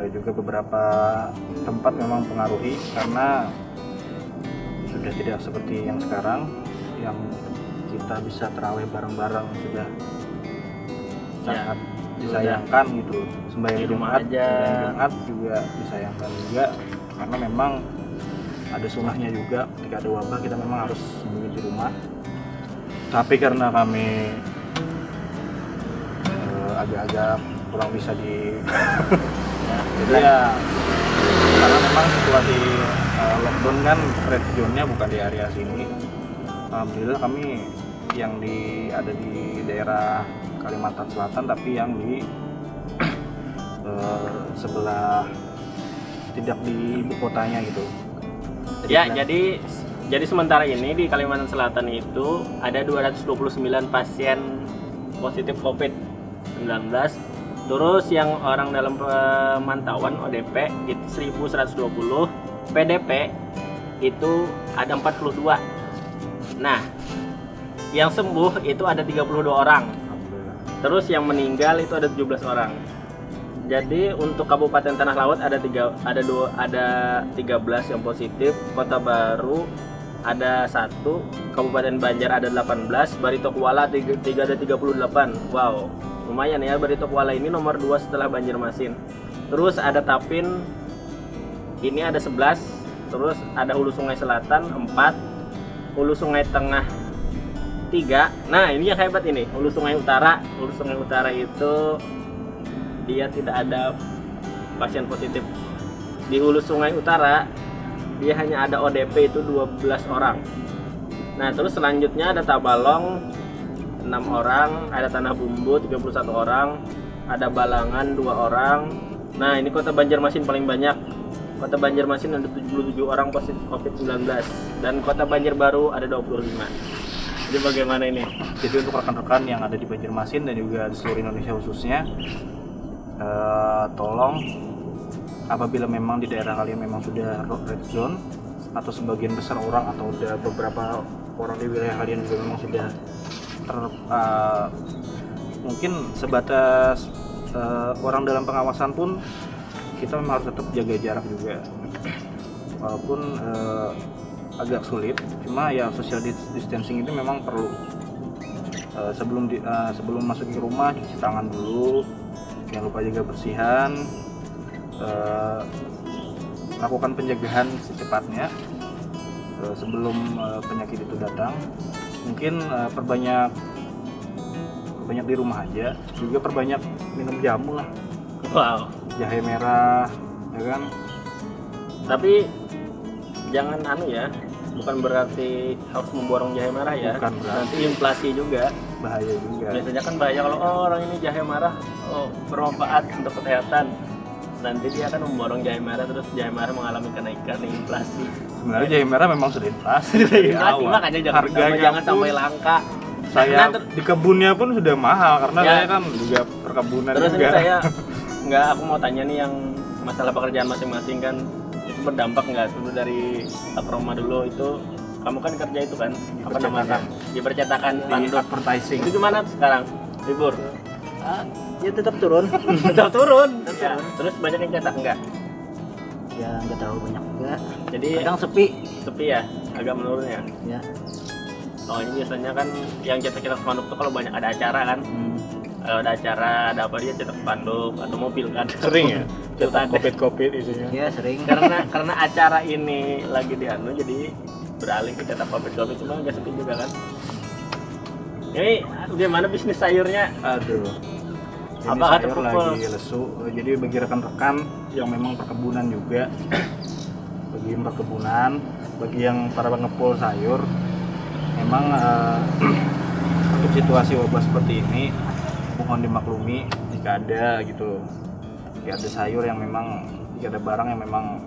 juga beberapa tempat memang pengaruhi karena sudah tidak seperti yang sekarang yang kita bisa terawih bareng-bareng, sudah sangat disayangkan gitu. Sembahyang Jumat juga disayangkan juga karena memang ada sunnahnya juga. Ketika ada wabah kita memang harus sembunyi di rumah, tapi karena kami agak-agak kurang bisa jadi ya karena memang situasi lockdown kan red zone-nya bukan di area sini. Alhamdulillah kami yang ada di daerah Kalimantan Selatan, tapi yang di sebelah, tidak di ibu kotanya gitu. Jadi sementara ini di Kalimantan Selatan itu ada 229 pasien positif COVID-19. Terus yang orang dalam pemantauan ODP itu 1120, PDP itu ada 42. Nah, yang sembuh itu ada 32 orang. Terus yang meninggal itu ada 17 orang. Jadi untuk Kabupaten Tanah Laut ada 13 yang positif, Kota Baru ada 1, Kabupaten Banjar ada 18, Barito Kuala ada 38. Wow, lumayan ya. Barito Kuala ini nomor 2 setelah Banjarmasin. Terus ada Tapin ini ada 11, terus ada Hulu Sungai Selatan 4, Hulu Sungai Tengah 3. Nah, ini yang hebat ini, Hulu Sungai Utara. Hulu Sungai Utara itu dia tidak ada pasien positif. Di Hulu Sungai Utara dia hanya ada ODP itu 12 orang. Nah, terus selanjutnya ada Tabalong 6 orang, ada Tanah Bumbu 31 orang, ada Balangan 2 orang. Nah, ini Kota Banjarmasin paling banyak. Kota Banjarmasin ada 77 orang positif COVID-19 dan Kota Banjarbaru ada 25. Jadi bagaimana ini? Jadi untuk rekan-rekan yang ada di Banjarmasin dan juga di seluruh Indonesia khususnya, tolong apabila memang di daerah kalian memang sudah red zone atau sebagian besar orang atau ada beberapa orang di wilayah kalian juga memang sudah mungkin sebatas orang dalam pengawasan pun kita memang harus tetap jaga jarak juga, walaupun agak sulit, cuma ya social distancing itu memang perlu. Sebelum masuk ke rumah cuci tangan dulu, jangan lupa jaga bersihan, lakukan pencegahan secepatnya sebelum penyakit itu datang. Mungkin perbanyak di rumah aja, juga perbanyak minum jamu lah. Wow, Jahe merah, ya kan. tapi jangan ya, bukan berarti harus memborong jahe merah ya. Bukan berarti. Nanti inflasi juga. Bahaya juga. Biasanya kan bahaya kalau orang ini jahe merah bermanfaat untuk kesehatan. Nanti dia akan memborong jahe merah, terus jahe merah mengalami kenaikan inflasi. Sebenarnya jahe merah memang sudah inflasi. Inflasi makanya jangan sampai langka. Saya di kebunnya pun sudah mahal karena saya kan juga perkebunan terus juga. Terus aku mau tanya nih yang masalah pekerjaan masing-masing kan itu berdampak nggak dulu dari Akroma dulu itu kamu kan kerja itu kan apa namanya di percetakan di advertising itu gimana sekarang libur Ya tetap turun. tetap turun ya. Terus banyak yang cetak enggak Ya nggak terlalu banyak juga. jadi Kadang sepi. ya agak menurun ya. Ya. Ini biasanya kan yang cetak spanduk tuh kalau banyak ada acara kan. Kalau ada acara, ada apa dia cetak spanduk atau mobil kan. sering ya cetak Covid isinya. Ya sering. karena acara ini lagi jadi beralih ke cetak Covid cuma agak sepi juga kan. Ini gimana bisnis sayurnya? Aduh. Ini Apakah sayur lagi lesu. Jadi bagi rekan-rekan yang memang perkebunan juga, bagi yang para pengepul sayur, memang untuk situasi wabah seperti ini mohon dimaklumi jika ada gitu. Jika ada sayur yang memang, jika ada barang yang memang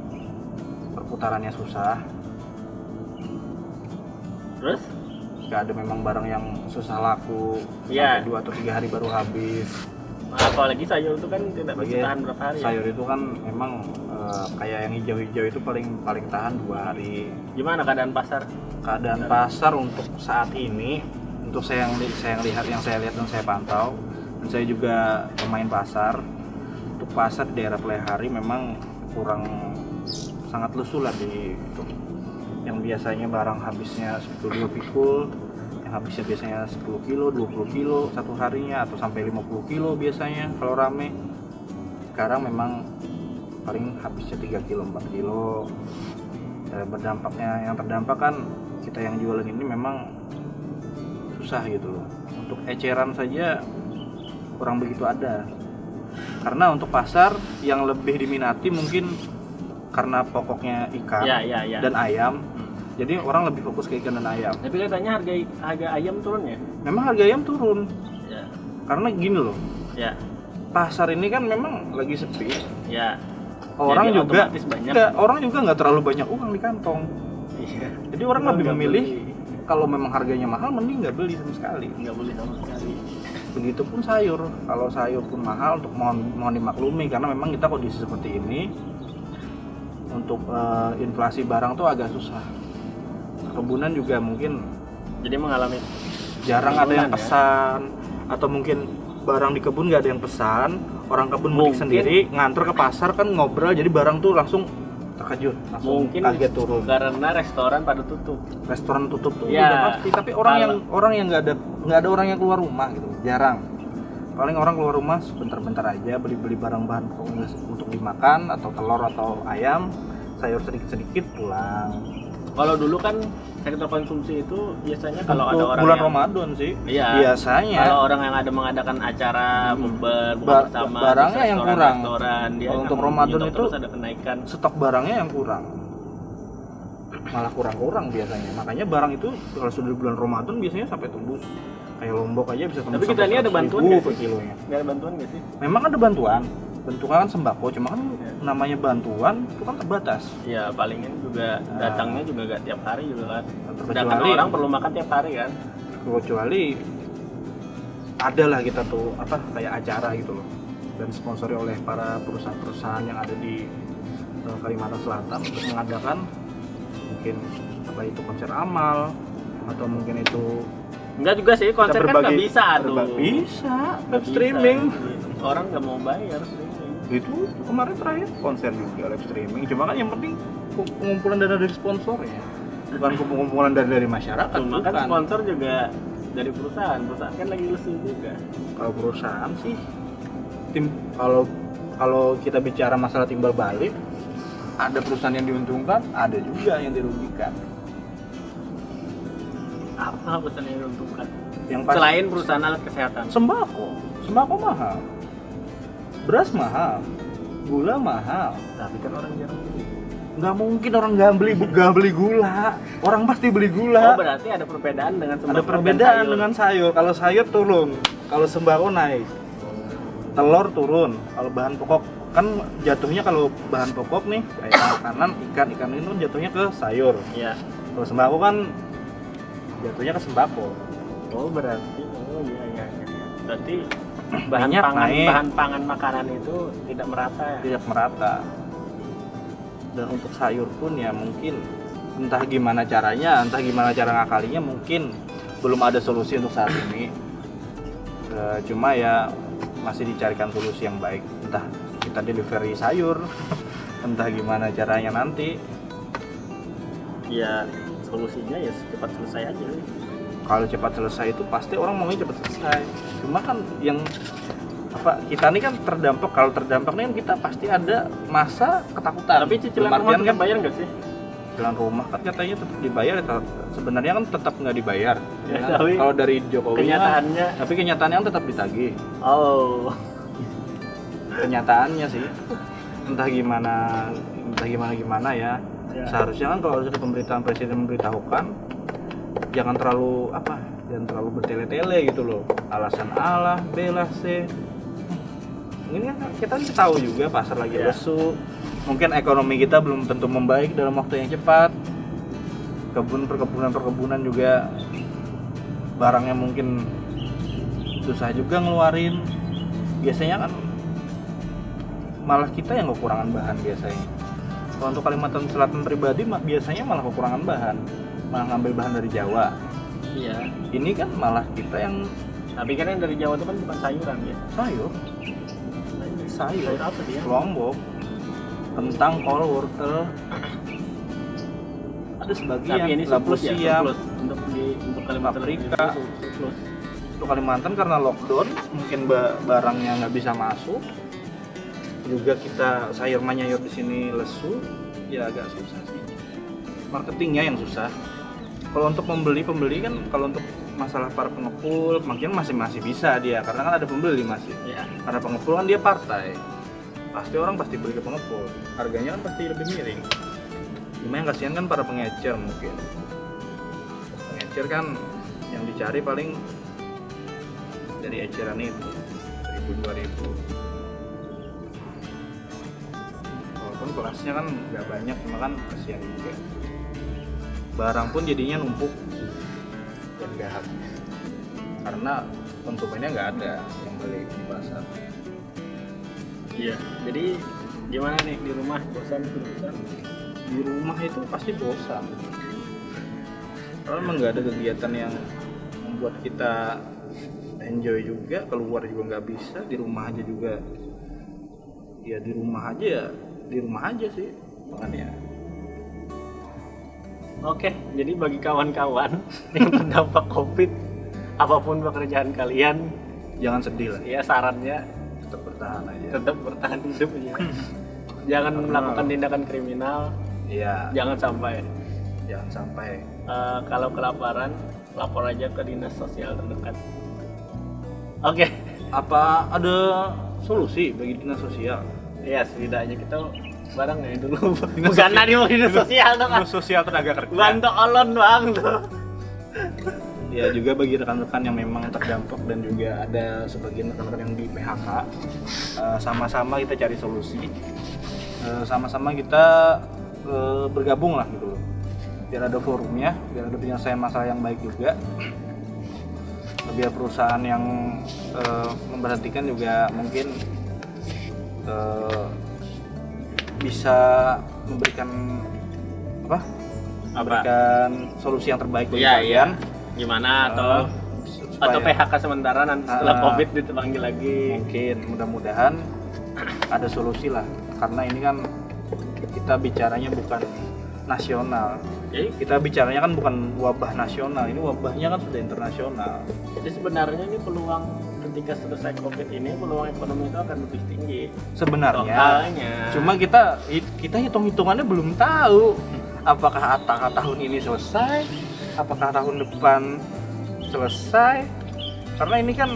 perputarannya susah. Terus? Jika ada memang barang yang susah laku, Ya. sampai 2 atau 3 hari baru habis. Apalagi sayur itu kan tidak bisa tahan berapa hari ya? Sayur itu kan memang kayak yang hijau-hijau itu paling tahan 2 hari. Gimana keadaan pasar? Keadaan pasar untuk saat ini, untuk saya lihat dan saya pantau, dan saya juga pemain pasar, untuk pasar di daerah Plehari memang kurang sangat lesu lah di itu. Yang biasanya barang habisnya 10 pikul, yang habisnya biasanya 10 kilo, 20 kilo satu harinya atau sampai 50 kilo biasanya kalau rame. Sekarang memang paling habisnya 3 kilo, 4 kilo. Berdampaknya, yang terdampak kan kita yang jualan ini memang susah gitu loh. Untuk eceran saja kurang begitu ada. Karena untuk pasar yang lebih diminati mungkin karena pokoknya ikan Ya. dan ayam. Jadi orang lebih fokus ke ikan dan ayam. Tapi katanya harga ayam turun ya? Memang harga ayam turun. Ya. Karena gini loh. Ya. Pasar ini kan memang lagi sepi. Ya. Orang Jadi juga otomatis banyak. orang juga nggak terlalu banyak uang di kantong. Iya. Jadi orang lebih nggak memilih beli. kalau memang harganya mahal mending nggak beli sama sekali. Nggak boleh sama sekali. Begitupun sayur. Kalau sayur pun mahal, untuk mohon dimaklumi karena memang kita kondisi seperti ini untuk inflasi barang tuh agak susah. Kebunan juga mungkin Jadi mengalami jarang ada yang penurunan, ya? pesan atau mungkin barang di kebun nggak ada yang pesan, orang kebun mudik Mungkin. sendiri nganter ke pasar kan ngobrol, jadi barang tuh langsung terkejut, langsung mungkin kaget turun. karena restoran pada tutup. Restoran tutup tuh Ya, udah pasti, tapi orang yang nggak ada orang yang keluar rumah gitu, jarang. Paling orang keluar rumah sebentar-bentar aja beli barang bahan pokok untuk dimakan atau telur atau ayam, sayur sedikit-sedikit pulang. Kalau dulu kan sektor konsumsi itu biasanya kalau ada Untuk orang bulan yang Ramadan sih Iya. biasanya kalau orang yang ada mengadakan acara buka bersama barangnya di yang kurang. restoran dia Kalau kan untuk Ramadan nyetok itu terus ada kenaikan. stok barangnya yang kurang, malah kurang biasanya. Makanya barang itu kalau sudah di bulan Ramadan biasanya sampai tembus, kayak Lombok aja bisa tembus. Tapi kita sampai ini ada 100.000 bantuan nggak per sih? kilonya. Nggak ada bantuan nggak sih? Memang ada bantuan kan sembako, cuma kan namanya bantuan itu kan terbatas. Ya palingan juga datangnya juga nggak tiap hari juga kan. Sedangkan Kecuali- orang perlu makan tiap hari kan. Kecuali ada lah kita tuh kayak acara gitu loh, dan sponsori oleh para perusahaan-perusahaan yang ada di Kalimantan Selatan untuk mengadakan mungkin itu konser amal atau mungkin itu Enggak juga sih, konser kan nggak bisa tuh. Bisa Nggak live bisa. streaming. Orang nggak mau bayar streaming. Itu kemarin terakhir konser juga live streaming, cuma kan yang penting pengumpulan dana dari sponsornya, bukan pengumpulan dari masyarakat. Cuma kan bukan. sponsor juga dari perusahaan kan lagi lesu juga. Kalau perusahaan sih kalau kita bicara masalah timbal balik, ada perusahaan yang diuntungkan, ada juga yang dirugikan. Apa perusahaan yang diuntungkan? Yang pasti Selain perusahaan alat kesehatan. sembako mahal, beras mahal, gula mahal. Tapi kan orang jarang beli. Nggak mungkin orang nggak beli gula, orang pasti beli gula. Oh berarti ada perbedaan dengan sembako Ada dan perbedaan sayur. dengan sayur. Kalau sayur turun, kalau sembako naik. Telur turun. Kalau bahan pokok kan jatuhnya, kalau bahan pokok nih kayak makanan, ikan itu kan jatuhnya ke sayur. Iya. Kalau sembako kan jatuhnya ke sembako. Oh berarti iya. Berarti Minyak naik. bahan pangan makanan itu tidak merata ya. Tidak merata. Dan untuk sayur pun ya mungkin entah gimana caranya, entah gimana cara ngakalinya, mungkin belum ada solusi untuk saat ini. Cuma ya masih dicarikan solusi yang baik, entah kita delivery sayur entah gimana caranya nanti. Ya solusinya ya cepat selesai aja. Kalau cepat selesai itu pasti orang maunya cepat selesai, cuma kan yang kita ini kan terdampak. Kalau terdampak nih kan kita pasti ada masa ketakutan. Tapi cicilan Dalam rumah artian tetap bayar nggak sih? Cicilan rumah kan katanya tetap dibayar, sebenarnya kan tetap nggak dibayar. Ya, Kan? tapi Kalau dari Jokowi kenyataannya. tapi kenyataannya kan tetap ditagih. Oh. Kenyataannya sih entah gimana ya. Ya. Seharusnya kan kalau sudah pemberitaan presiden memberitahukan, jangan terlalu bertele-tele gitu loh, alasan A lah, B lah, C. Ini kan kita tahu juga pasar lagi Ya. lesu, mungkin ekonomi kita belum tentu membaik dalam waktu yang cepat. Perkebunan juga barangnya mungkin susah juga ngeluarin. Biasanya kan malah kita yang kekurangan bahan biasanya. Kalau untuk Kalimantan Selatan pribadi biasanya malah kekurangan bahan, malah ngambil bahan dari Jawa. Iya. Ini kan malah kita yang Tapi kan yang dari Jawa itu kan bukan sayuran ya. sayur. sayur. Sayur apa dia? Lombok, kentang, kol, wortel. Ada sebagian. Tapi ini labu surplus ya, siam. surplus. Untuk Kalimantan Paprika. surplus. Untuk Kalimantan karena lockdown, mungkin barangnya nggak bisa masuk. Juga kita sayur manyayur di sini lesu, ya agak susah sih. Marketingnya yang susah. Kalau untuk pembeli kan, kalau untuk masalah para pengepul, mungkin masih bisa dia, karena kan ada pembeli masih. Ya. Karena pengepul kan dia partai, pasti beli ke pengepul. Harganya kan pasti lebih miring. Cuma yang kasihan kan para pengecer mungkin. Pengecer kan yang dicari paling dari eceran itu 1.000-2.000. Walaupun kelasnya kan nggak banyak, cuma kan kasihan juga. Barang pun jadinya numpuk dan nggak habis karena konsumennya nggak ada yang beli di pasar. Iya. Jadi gimana nih di rumah? Bosan? Di rumah itu pasti bosan karena memang nggak ada kegiatan yang membuat kita enjoy juga. Keluar juga nggak bisa, di rumah aja juga ya di rumah aja sih makanya. Oke, jadi bagi kawan-kawan yang terdampak COVID, apapun pekerjaan kalian, Jangan sedih lah, ya sarannya tetap bertahan aja. tetap bertahan hidup ya. Jangan melakukan tindakan kriminal, Iya, jangan sampai. Kalau kelaparan, lapor aja ke dinas sosial terdekat. Oke, Apa ada solusi bagi dinas sosial? ya setidaknya kita bareng ya dulu. Bukan tadi mau dinas sosial tuh kan. Dinas sosial tenaga kerja. Bantu olon doang tuh. Ya juga bagi rekan-rekan yang memang terdampak dan juga ada sebagian rekan-rekan yang di PHK, sama-sama kita cari solusi, sama-sama kita bergabung lah gitu loh, biar ada forumnya, biar ada penyelesaian masalah yang baik juga, biar perusahaan yang memberhentikan juga mungkin bisa memberikan solusi yang terbaik bagi Iya, kalian. Gimana atau Supaya- PHK sementara nanti setelah COVID dipanggil lagi. mungkin mudah-mudahan ada solusi lah, karena ini kan kita bicaranya bukan nasional, Jadi, kita bicaranya kan bukan wabah nasional, ini wabahnya kan sudah internasional. jadi sebenarnya ini peluang ketika selesai COVID ini peluang ekonomi itu akan lebih tinggi. Sebenarnya Soalnya cuma kita hitung-hitungannya belum tahu apakah tahun ini selesai, apakah tahun depan selesai, karena ini kan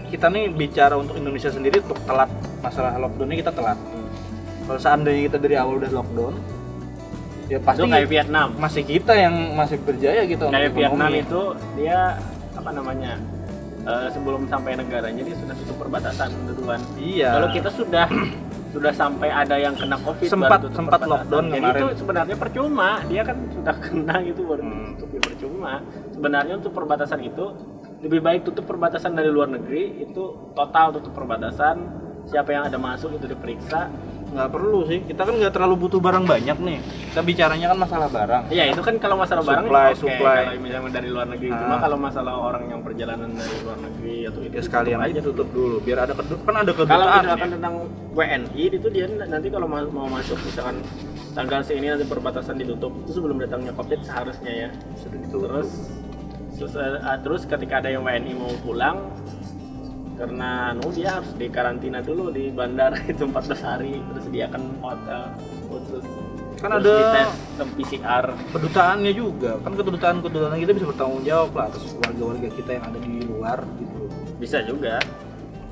kita nih bicara untuk Indonesia sendiri, untuk telat masalah lockdownnya kita telat. Kalau seandainya kita dari awal udah lockdown, ya pasti itu kayak Vietnam. masih kita yang masih berjaya gitu. Kayak untuk Vietnam ekonomi. itu dia apa namanya? Sebelum sampai negaranya dia sudah tutup perbatasan duluan. Iya. Kalau kita sudah sampai ada yang kena COVID Sempat- baru tutup sempat perbatasan. lockdown Jadi kemarin. itu sebenarnya percuma. Dia kan sudah kena gitu baru tutup, ya percuma. Sebenarnya untuk perbatasan itu lebih baik tutup perbatasan dari luar negeri, itu total tutup perbatasan. Siapa yang ada masuk itu diperiksa. Nggak perlu sih, kita kan nggak terlalu butuh barang banyak nih, kita bicaranya kan masalah barang. Iya, itu kan kalau masalah barang Supply. kalau misalnya dari luar negeri. Cuma kalau masalah orang yang perjalanan dari luar negeri atau itu Ya sekalian aja tutup dulu, biar ada kan ada Kalau kedutaan misalkan ya. tentang WNI itu dia nanti kalau mau masuk misalkan tanggal segini nanti perbatasan ditutup, itu sebelum datangnya COVID seharusnya ya. Terus ketika ada yang WNI mau pulang, karena dia harus dikarantina dulu di bandara itu 14 hari, terus sediakan hotel, terus Kan terus ada dites PCR. kedutaannya juga, kan kedutaan kita bisa bertanggung jawab lah atas warga-warga kita yang ada di luar gitu. Bisa juga.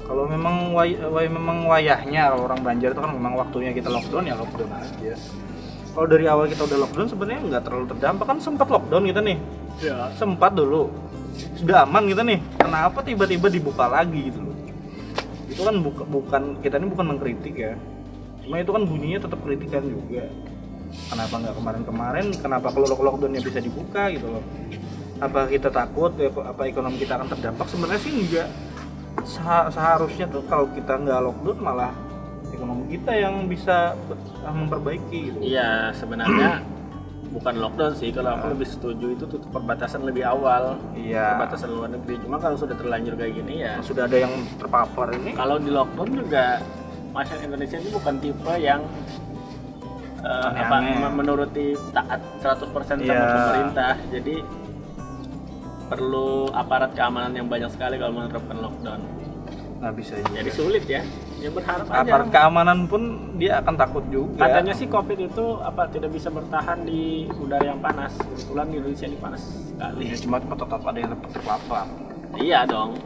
Kalau memang memang wayahnya, kalau orang Banjar itu kan memang waktunya kita lockdown, ya lockdown aja. Kalau dari awal kita udah lockdown sebenarnya nggak terlalu terdampak, kan sempat lockdown kita nih. Ya. Sempat dulu. Sudah aman kita nih. Kenapa tiba-tiba dibuka lagi gitu loh. Itu kan bukan kita ini bukan mengkritik ya. Cuma itu kan bunyinya tetap kritikan juga. Kenapa nggak kemarin-kemarin? Kenapa kalau lockdownnya bisa dibuka gitu loh? Apa kita takut ya, apa ekonomi kita akan terdampak? Sebenarnya sih enggak. Seharusnya tuh kalau kita nggak lockdown malah ekonomi kita yang bisa memperbaiki gitu. Iya, sebenarnya bukan lockdown sih, kalau aku lebih setuju itu tutup perbatasan lebih awal. Iya. Perbatasan luar negeri. Cuma kalau sudah terlanjur kayak gini ya, Sudah ada yang terpapar ini. kalau di lockdown juga masyarakat Indonesia ini bukan tipe yang Aneh-aneh. menuruti taat 100% sama Iya. pemerintah. Jadi perlu aparat keamanan yang banyak sekali kalau menerapkan lockdown. Nggak bisa juga. Jadi sulit ya. Ya berharap aja. Aparat keamanan pun dia akan takut juga. Katanya sih COVID itu tidak bisa bertahan di udara yang panas. Kebetulan di Indonesia ini panas sekali. Ya, cuma tetap ada yang terpapar. Iya dong,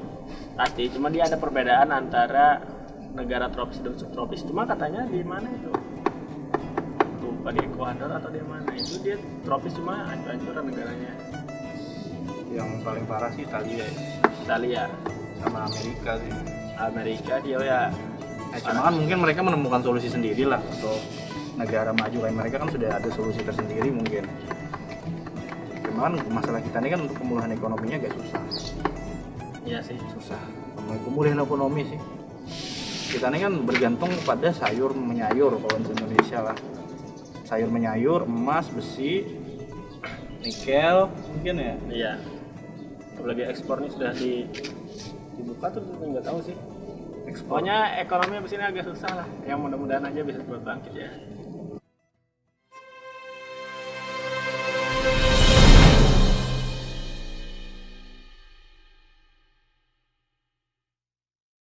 pasti. Cuma dia ada perbedaan antara negara tropis dan subtropis. Cuma katanya di mana itu? Lupa, di Ekuador atau di mana? Itu dia tropis cuma hancur-hancuran negaranya. Yang paling parah sih Italia ya. Italia, Sama Amerika sih. Amerika dia ya. Cuma kan mungkin mereka menemukan solusi sendiri lah untuk negara maju lain. Mereka kan sudah ada solusi tersendiri mungkin. Cuma kan masalah kita ini kan untuk pemulihan ekonominya agak susah. Iya sih. Susah. Pemulihan ekonomi sih. Kita ini kan bergantung pada sayur menyayur kalau di Indonesia lah. Sayur menyayur, emas, besi, nikel mungkin ya. Iya. Apalagi ekspornya sudah dibuka tuh nggak tahu sih. Ekspor. Pokoknya ekonomi abis ini agak susah lah. Yang mudah-mudahan aja bisa cepat bangkit ya.